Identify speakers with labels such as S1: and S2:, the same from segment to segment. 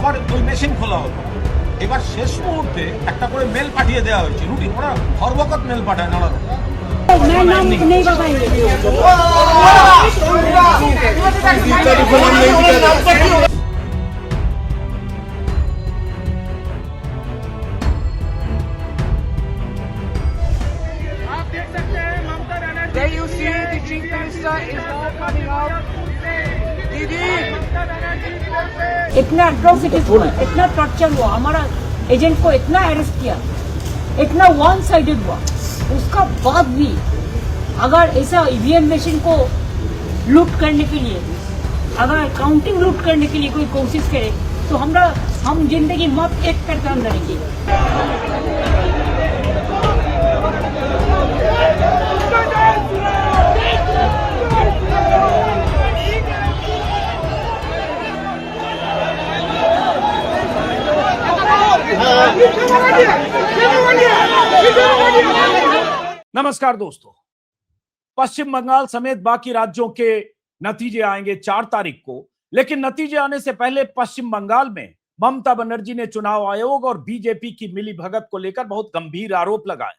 S1: আবার ওই মেশিন খোলা হতো। এবার শেষ মুহূর্তে একটা করে মেল পাঠিয়ে দেওয়া হয়েছে, রুটিন, ওরা হরবকত মেল পাঠায় নানা রকম।
S2: मैं नाम नहीं बताएंगे।
S3: आप देख सकते हैं Mamata Banerjee. There you see the chief minister is now coming out. दीदी
S2: इतना अट्रॉसिटीज हुआ, इतना टॉर्चर हुआ, हमारा एजेंट को इतना अरेस्ट किया, इतना वन साइडेड हुआ, उसका बाद भी अगर ऐसा ईवीएम मशीन को लूट करने के लिए, अगर काउंटिंग लूट करने के लिए कोई कोशिश करे तो हम जिंदगी मौत एक करके हम लड़ेंगे।
S4: नमस्कार दोस्तों, पश्चिम बंगाल समेत बाकी राज्यों के नतीजे आएंगे 4 तारीख को, लेकिन नतीजे आने से पहले पश्चिम बंगाल में ममता बनर्जी ने चुनाव आयोग और बीजेपी की मिलीभगत को लेकर बहुत गंभीर आरोप लगाए।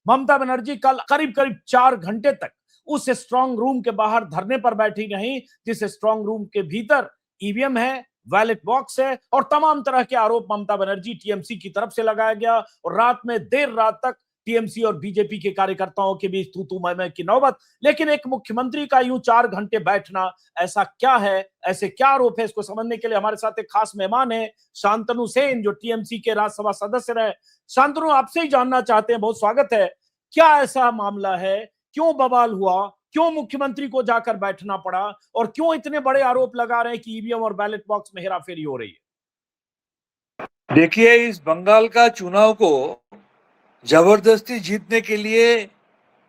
S4: ममता बनर्जी कल करीब 4 घंटे तक उस स्ट्रांग रूम के बाहर धरने पर बैठी रहीं, जिस स्ट्रांग रूम के भीतर ईवीएम है, बैलेट बॉक्स है और तमाम तरह के आरोप ममता बनर्जी टीएमसी की तरफ से लगाया गया। और रात में देर रात तक टीएमसी और बीजेपी के कार्यकर्ताओं के बीच तू मैं की नौबत। लेकिन एक मुख्यमंत्री का यूं 4 घंटे बैठना, ऐसा क्या है, ऐसे क्या आरोप है, इसको समझने के लिए हमारे साथ एक खास मेहमान है, शांतनु सेन, जो टीएमसी के राज्यसभा सदस्य रहे। शांतनु, आपसे ही जानना चाहते हैं, बहुत स्वागत है, क्या ऐसा मामला है, क्यों बवाल हुआ, क्यों मुख्यमंत्री को जाकर बैठना पड़ा और क्यों इतने बड़े आरोप लगा रहे हैं कि ईवीएम और बैलेट बॉक्स में हेराफेरी हो रही है?
S5: देखिए, इस बंगाल का चुनाव को जबरदस्ती जीतने के लिए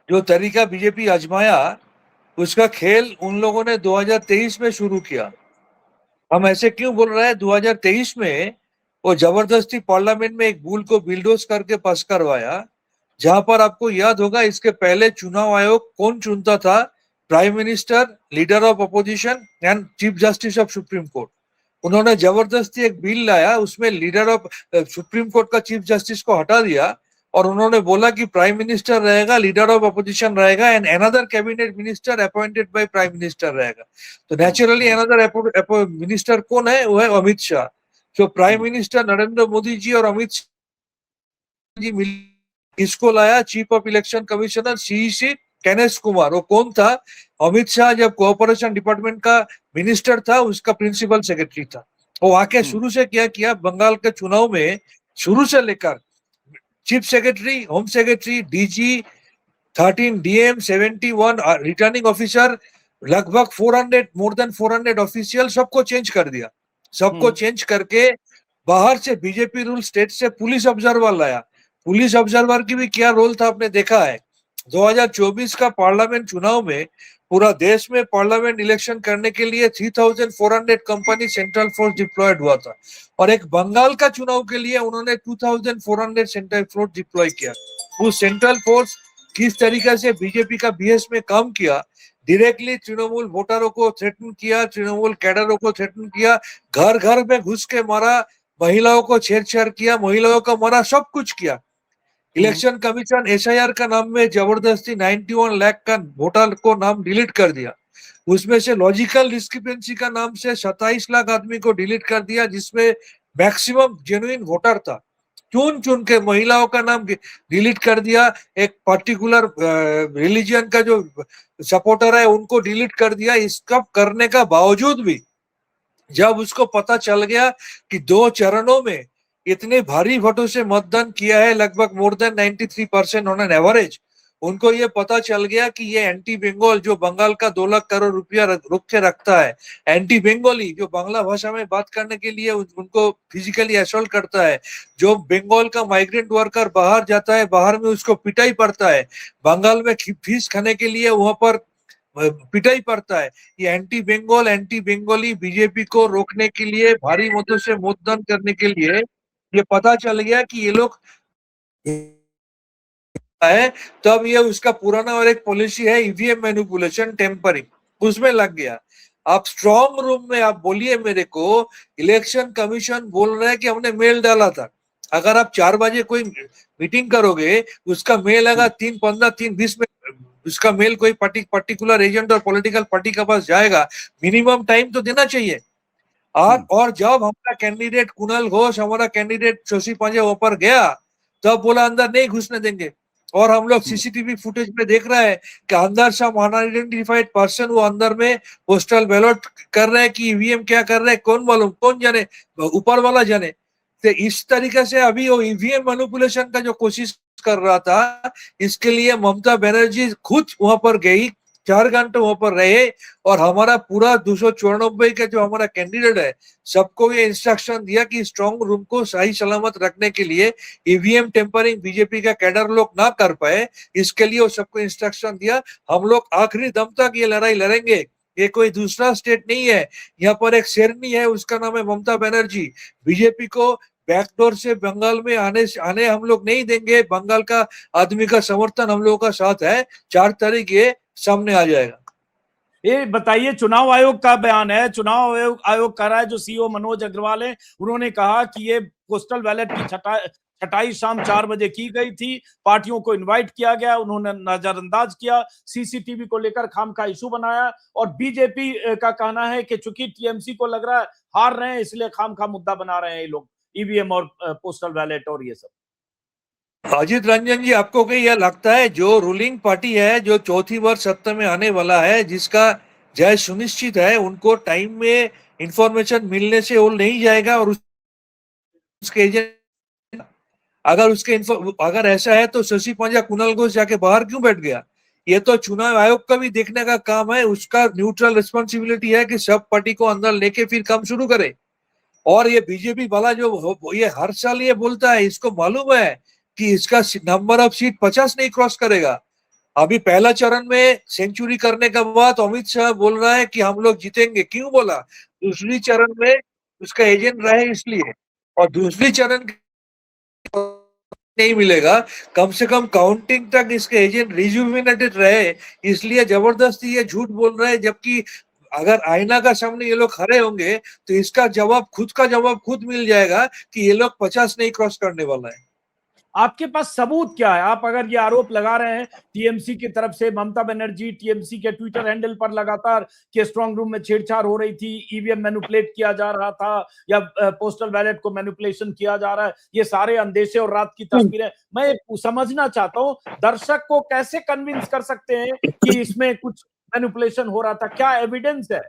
S5: जो तरीका बीजेपी आजमाया, उसका खेल उन लोगों ने 2023 में शुरू किया। हम ऐसे क्यों बोल रहे हैं? 2023 में वो जबरदस्ती पार्लियामेंट में एक बिल को बिल्डोज करके पास करवाया, जहां पर आपको याद होगा इसके पहले चुनाव आयोग कौन चुनता था? Prime minister, leader of opposition and chief justice of supreme court. उन्होंने जबरदस्ती एक बिल लाया, उसमें लीडर ऑफ सुप्रीम कोर्ट का चीफ जस्टिस को हटा दिया और उन्होंने बोला कि प्राइम मिनिस्टर रहेगा, लीडर ऑफ अपोजिशन रहेगा and another cabinet minister appointed by prime minister रहेगा। तो नेचुरली अनदर मिनिस्टर कौन है? वो है अमित शाह। तो प्राइम मिनिस्टर नरेंद्र मोदी जी और अमित शाह जी मिल इसको लाया chief of election commissioner CEC Gyanesh Kumar. वो कौन था? अमित शाह जब कोऑपरेशन डिपार्टमेंट का मिनिस्टर था, उसका प्रिंसिपल सेक्रेटरी था। वो आके शुरू से क्या किया, बंगाल के चुनाव में शुरू से लेकर chief secretary, home secretary, DG, 13 DM, 71 returning officer, लगभग 400, मोर देन 400 ऑफिशियल, सबको चेंज कर दिया। सबको चेंज करके बाहर से बीजेपी रूल स्टेट से पुलिस ऑब्जर्वर लाया। पुलिस ऑब्जर्वर की भी क्या रोल था आपने देखा है। 2024 का पार्लियामेंट चुनाव में पूरा देश में पार्लियामेंट इलेक्शन करने के लिए 3400 कंपनी सेंट्रल फोर्स डिप्लॉयड हुआ था, और एक बंगाल का चुनाव के लिए उन्होंने 2400 सेंट्रल फोर्स डिप्लॉय किया। उस सेंट्रल फोर्स किस तरीके से बीजेपी का बीएस में काम किया, डायरेक्टली तृणमूल वोटरों को थ्रेटन किया, तृणमूल कैडरों को थ्रेटन किया, घर घर में घुस के मारा, महिलाओं को छेड़छाड़ किया, महिलाओं को मारा, सब कुछ किया। इलेक्शन कमीशन एसआईआर का नाम में जबरदस्ती 91 लाख का वोटर को नाम डिलीट कर दिया। उसमें से लॉजिकल डिस्क्रिपेंसी का नाम से 27 लाख आदमी को डिलीट कर दिया, जिसमें मैक्सिमम जेन्युइन वोटर था। चुन चुन के महिलाओं का नाम डिलीट कर दिया, एक पर्टिकुलर रिलीजन का जो सपोर्टर है उनको डिलीट कर दिया। इसका करने का बावजूद भी जब उसको पता चल गया कि 2 चरणों में इतने भारी वोटों से मतदान किया है, लगभग more than 93% on an average, उनको ये पता चल गया कि ये एंटी बंगाल, जो बंगाल का 2 लाख करोड़ रुपया रोक के रखता है, एंटी बंगाली जो बांग्ला भाषा में बात करने के लिए उनको फिजिकली असॉल्ट करता है, जो बंगाल का माइग्रेंट वर्कर बाहर जाता है, बाहर में उसको पिटाई पड़ता है, बंगाल में फीस खाने के लिए वहां पर पिटाई पड़ता है। ये anti Bengal, anti Bengali BJP को रोकने के लिए, भारी मतों से मतदान करने के लिए ये पता चल गया कि ये लोग है, तब ये उसका पुराना और एक पॉलिसी है ईवीएम मैनिपुलेशन टेम्परिंग, उसमें लग गया। आप स्ट्रांग रूम में आप बोलिए मेरे को, इलेक्शन कमीशन बोल रहा है कि हमने मेल डाला था। अगर आप 4 बजे कोई मीटिंग करोगे, उसका मेल अगर 3:15 3:20 में उसका मेल कोई पर्टिकुलर एजेंट और पॉलिटिकल पार्टी के पास जाएगा, मिनिमम टाइम तो देना चाहिए। और जब हमारा कैंडिडेट कुणाल घोष, हमारा कैंडिडेट शशि पंजे ऊपर गया, तब बोला अंदर नहीं घुसने देंगे। और हम लोग सीसीटीवी फुटेज में देख रहे हैं कि अंदर सब अनआइडेंटिफाइड पर्सन वो अंदर में पोस्टल बैलेट कर रहे हैं कि ईवीएम क्या कर रहे हैं, कौन मालूम, कौन जाने, ऊपर वाला जाने। तो इस तरीके से अभी वो ईवीएम मैनिपुलेशन का जो कोशिश कर रहा था, इसके लिए ममता बनर्जी खुद वहां पर गई, 4 घंटे वहां पर रहे, और हमारा पूरा 294 का जो हमारा कैंडिडेट है, सबको ये इंस्ट्रक्शन दिया कि स्ट्रांग रूम को सही सलामत रखने के लिए ईवीएम टेम्परिंग बीजेपी का कैडर लोग ना कर पाए, इसके लिए वो सबको इंस्ट्रक्शन दिया। हम लोग आखिरी दम तक ये लड़ाई लड़ेंगे। ये कोई दूसरा स्टेट नहीं है, यहाँ पर एक शेरनी है, उसका नाम है ममता बनर्जी। बीजेपी को बैकडोर से बंगाल में आने हम लोग नहीं देंगे। बंगाल का आदमी का समर्थन हम लोगों का साथ है। 4 तारीख ये सामने आ जाएगा।
S4: ये बताइए, चुनाव आयोग का बयान है, चुनाव आयोग कह रहा है, जो सीईओ मनोज अग्रवाल है, उन्होंने कहा कि ये पोस्टल बैलेट की छटाई शाम 4 बजे की गई थी, पार्टियों को इनवाइट किया गया, उन्होंने नजरअंदाज किया, सीसीटीवी को लेकर खामखा इशू बनाया। और बीजेपी का कहना है कि चूंकि टीएमसी को लग रहा है हार रहे हैं, इसलिए खामखा मुद्दा बना रहे हैं ये लोग, ईवीएम और पोस्टल बैलेट और ये सब।
S5: अजीत रंजन जी, आपको क्या यह लगता है जो रूलिंग पार्टी है, जो चौथी बार सत्ता में आने वाला है, जिसका जय सुनिश्चित है, उनको टाइम में इंफॉर्मेशन मिलने से वो नहीं जाएगा, और उसके एजेंट अगर ऐसा है तो शशि पंजा कुणाल घोष जाके बाहर क्यों बैठ गया? ये तो चुनाव आयोग का भी देखने का काम है। उसका न्यूट्रल रिस्पॉन्सिबिलिटी है कि सब पार्टी को अंदर लेके फिर काम शुरू करे। और ये बीजेपी वाला जो ये हर साल ये बोलता है, इसको मालूम है कि इसका नंबर ऑफ सीट 50 नहीं क्रॉस करेगा। अभी पहला चरण में सेंचुरी करने के बाद अमित शाह बोल रहा है कि हम लोग जीतेंगे। क्यों बोला? दूसरी चरण में उसका एजेंट रहे इसलिए, और दूसरी चरण नहीं मिलेगा, कम से कम काउंटिंग तक इसके एजेंट रिजुविनेटेड रहे, इसलिए जबरदस्ती ये झूठ बोल रहे हैं। जबकि अगर आईना का सामने ये लोग खड़े होंगे तो इसका जवाब खुद मिल जाएगा कि ये लोग 50 नहीं क्रॉस करने वाला है।
S4: आपके पास सबूत क्या है? आप अगर ये आरोप लगा रहे हैं टीएमसी की तरफ से, ममता बनर्जी टीएमसी के ट्विटर हैंडल पर लगातार कि स्ट्रांग रूम में छेड़छाड़ हो रही थी, ईवीएम मैनिपुलेट किया जा रहा था, या पोस्टल बैलेट को मैनिपुलेशन किया जा रहा है, ये सारे अंदेशे और रात की तस्वीरें, मैं समझना चाहता हूं दर्शक को कैसे कन्विंस कर सकते हैं कि इसमें कुछ मैनिपुलेशन हो रहा था? क्या एविडेंस है?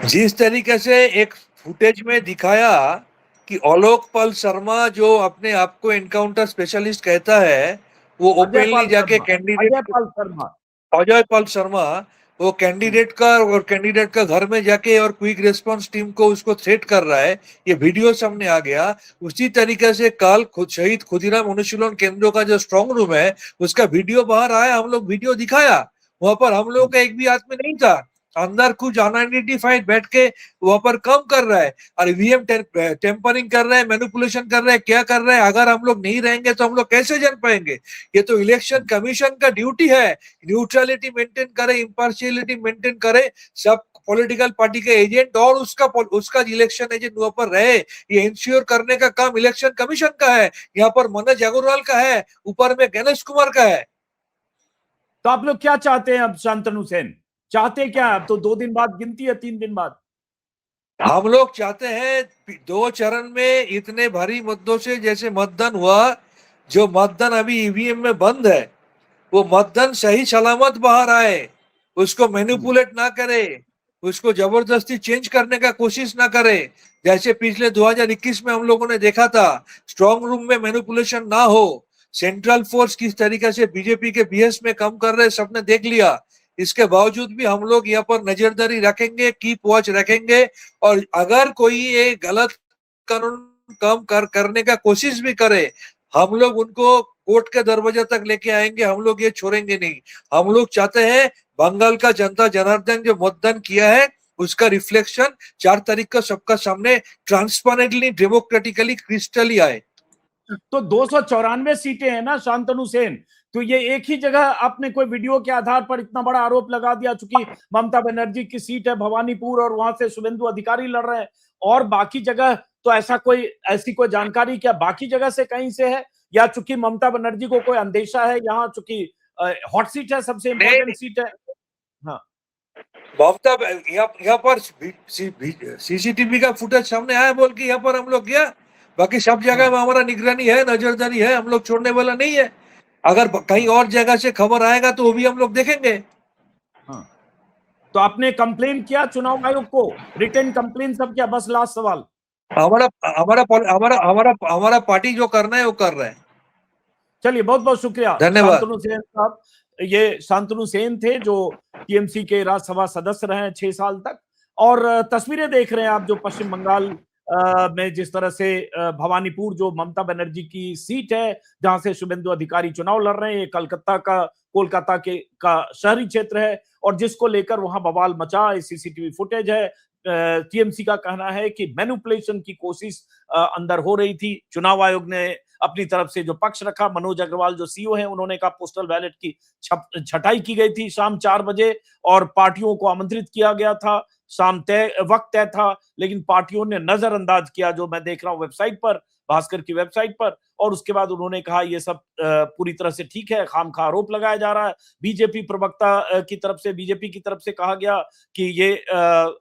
S5: जिस तरीके से एक फुटेज में दिखाया कि आलोक पाल शर्मा, जो अपने आप को एनकाउंटर स्पेशलिस्ट कहता है, वो ओपनली जाके कैंडिडेट अजय पाल शर्मा वो कैंडिडेट का घर में जाके और क्विक रिस्पांस टीम को उसको थ्रेट कर रहा है, ये वीडियो सामने आ गया। उसी तरीके से कल शहीद खुदीराम अनुशीलन केंद्रों का जो स्ट्रांग रूम है, उसका वीडियो बाहर आया, हम लोग वीडियो दिखाया। वहां पर हम लोग का एक भी आदमी नहीं था, अंदर कुछ अनआइडेंटिफाइड बैठ के वहां पर काम कर रहा है, और ईवीएम टेम्परिंग कर रहा है, मैनिपुलेशन कर रहा है, क्या कर रहा है। अगर हम लोग नहीं रहेंगे तो हम लोग कैसे जान पाएंगे? ये तो इलेक्शन कमीशन का ड्यूटी है, न्यूट्रलिटी मेंटेन करे, इम्पार्शियलिटी मेंटेन करे, सब पॉलिटिकल पार्टी के एजेंट और उसका इलेक्शन एजेंट वहां पर रहे, ये इंश्योर करने का काम इलेक्शन कमीशन का है। यहाँ पर मनोज अग्रवाल का है, ऊपर में गणेश कुमार का है।
S4: तो आप लोग क्या चाहते हैं अब? शांतनु सेन चाहते क्या? अब तो 2 दिन बाद गिनती है, 3 दिन बाद।
S5: हम लोग चाहते हैं 2 चरण में इतने भारी मुद्दों से जैसे मतदान हुआ, जो मतदान अभी ईवीएम में बंद है, वो मतदान सही सलामत बाहर आए, उसको मैनिपुलेट ना करे, उसको जबरदस्ती चेंज करने का कोशिश ना करे। जैसे पिछले 2021 में हम लोगों ने देखा था, स्ट्रांग रूम में मैनिपुलेशन ना हो, सेंट्रल फोर्स किस तरीके से बीजेपी के बीएस में कम कर रहे, सबने देख लिया। इसके बावजूद भी हम लोग यहाँ पर नजरदारी रखेंगे, कीप वॉच रखेंगे, और अगर कोई ये गलत कानून कम करने का कोशिश भी करे, हम लोग उनको कोर्ट के दरवाजे तक लेके आएंगे, हम लोग ये छोड़ेंगे नहीं। हम लोग चाहते हैं बंगाल का जनता जनार्दन जो मतदान किया है, उसका रिफ्लेक्शन 4 तारीख का सबका सामने ट्रांसपेरेंटली, डेमोक्रेटिकली, क्रिस्टली आए।
S4: तो 294 सीटें हैं ना शांतनु सेन, तो ये एक ही जगह आपने कोई वीडियो के आधार पर इतना बड़ा आरोप लगा दिया, चूंकि ममता बनर्जी की सीट है भवानीपुर और वहां से शुभेंदु अधिकारी लड़ रहे हैं, और बाकी जगह तो ऐसी कोई जानकारी क्या बाकी जगह से कहीं से है, या चूंकि ममता बनर्जी को कोई अंदेशा है, यहाँ चूंकि हॉट सीट है, सबसे इंपॉर्टेंट सीट है? हाँ,
S5: ममता यहाँ पर सीसीटीवी का फुटेज सामने आया बोल के यहाँ पर हम लोग गया, बाकी सब जगह में हमारा निगरानी है, नजरदारी है, हम लोग छोड़ने वाला नहीं है। अगर कहीं और जगह से खबर आएगा तो वो भी हम लोग देखेंगे।
S4: हाँ। तो आपने कंप्लेन किया चुनाव आयोग को, रिटर्न कंप्लेन सब किया? बस लास्ट सवाल,
S5: हमारा हमारा हमारा हमारा हमारा पार्टी जो करना है वो कर रहा है।
S4: चलिए बहुत बहुत शुक्रिया
S5: धन्यवाद।
S4: शांतनु सेन साहब। ये शांतनु सेन थे जो टीएमसी के राज्यसभा सदस्य रहे 6 साल तक, और तस्वीरें देख रहे हैं आप जो पश्चिम बंगाल में जिस तरह से भवानीपुर जो ममता बनर्जी की सीट है, जहां से शुभेंदु अधिकारी चुनाव लड़ रहे हैं, ये कोलकाता का शहरी क्षेत्र है, और जिसको लेकर वहां बवाल मचा, सीसीटीवी फुटेज है। टीएमसी का कहना है कि मैनिपुलेशन की कोशिश अंदर हो रही थी। चुनाव आयोग ने अपनी तरफ से जो पक्ष रखा, मनोज अग्रवाल जो सीईओ हैं, उन्होंने कहा पोस्टल बैलेट की छटाई की गई थी शाम 4 बजे, और पार्टियों को आमंत्रित किया गया था, वक्त तय था, लेकिन पार्टियों ने नजरअंदाज किया, जो मैं देख रहा हूं वेबसाइट पर, भास्कर की वेबसाइट पर। और उसके बाद उन्होंने कहा ये सब पूरी तरह से ठीक है, खामखा आरोप लगाया जा रहा है। बीजेपी प्रवक्ता की तरफ से, बीजेपी की तरफ से कहा गया कि ये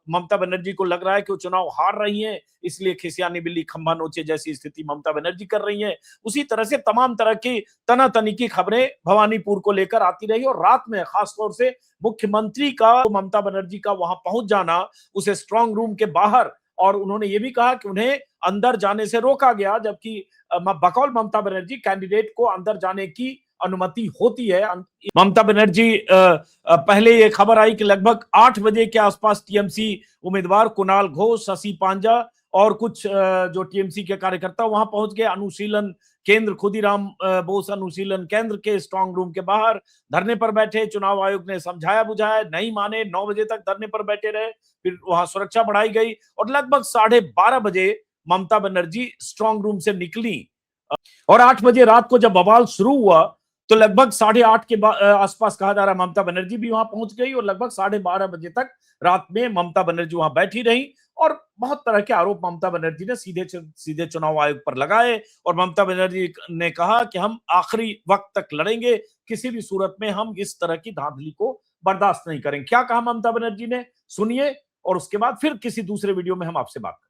S4: ममता बनर्जी को लग रहा है कि वो चुनाव हार रही हैं, इसलिए खिसियानी बिल्ली खंभा नोचे जैसी स्थिति ममता बनर्जी कर रही हैं। उसी तरह से तमाम तरह की तनातनी की खबरें भवानीपुर को लेकर आती रही, और रात में खासतौर से मुख्यमंत्री का ममता बनर्जी का वहां पहुंच जाना, उसे स्ट्रांग रूम के बाहर, और उन्होंने ये भी कहा कि उन्हें अंदर जाने से रोका गया, जबकि बकौल ममता बनर्जी कैंडिडेट को अंदर जाने की अनुमति होती है। ममता बनर्जी पहले ये खबर आई कि लगभग 8 बजे के आसपास टीएमसी उम्मीदवार कुणाल घोष, शशि पांजा और कुछ जो टीएमसी के कार्यकर्ता वहां पहुंच गए। अनुशीलन केंद्र, खुदीराम बोस अनुशीलन केंद्र के स्ट्रांग रूम के बाहर धरने पर बैठे। चुनाव आयोग ने समझाया बुझाया, नहीं माने, 9 बजे तक धरने पर बैठे रहे, फिर वहां सुरक्षा बढ़ाई गई, और लगभग 12:30 बजे ममता बनर्जी स्ट्रांग रूम से निकली। और 8 बजे रात को जब बवाल शुरू हुआ तो लगभग 8:30 के आसपास कहा जा रहा है ममता बनर्जी भी वहां पहुंच गई, और लगभग 12:30 बजे तक रात में ममता बनर्जी वहां बैठी रही, और बहुत तरह के आरोप ममता बनर्जी ने सीधे चुनाव आयोग पर लगाए। और ममता बनर्जी ने कहा कि हम आखिरी वक्त तक लड़ेंगे, किसी भी सूरत में हम इस तरह की धांधली को बर्दाश्त नहीं करेंगे। क्या कहा ममता बनर्जी ने, सुनिए, और उसके बाद फिर किसी दूसरे वीडियो में हम आपसे बात करें।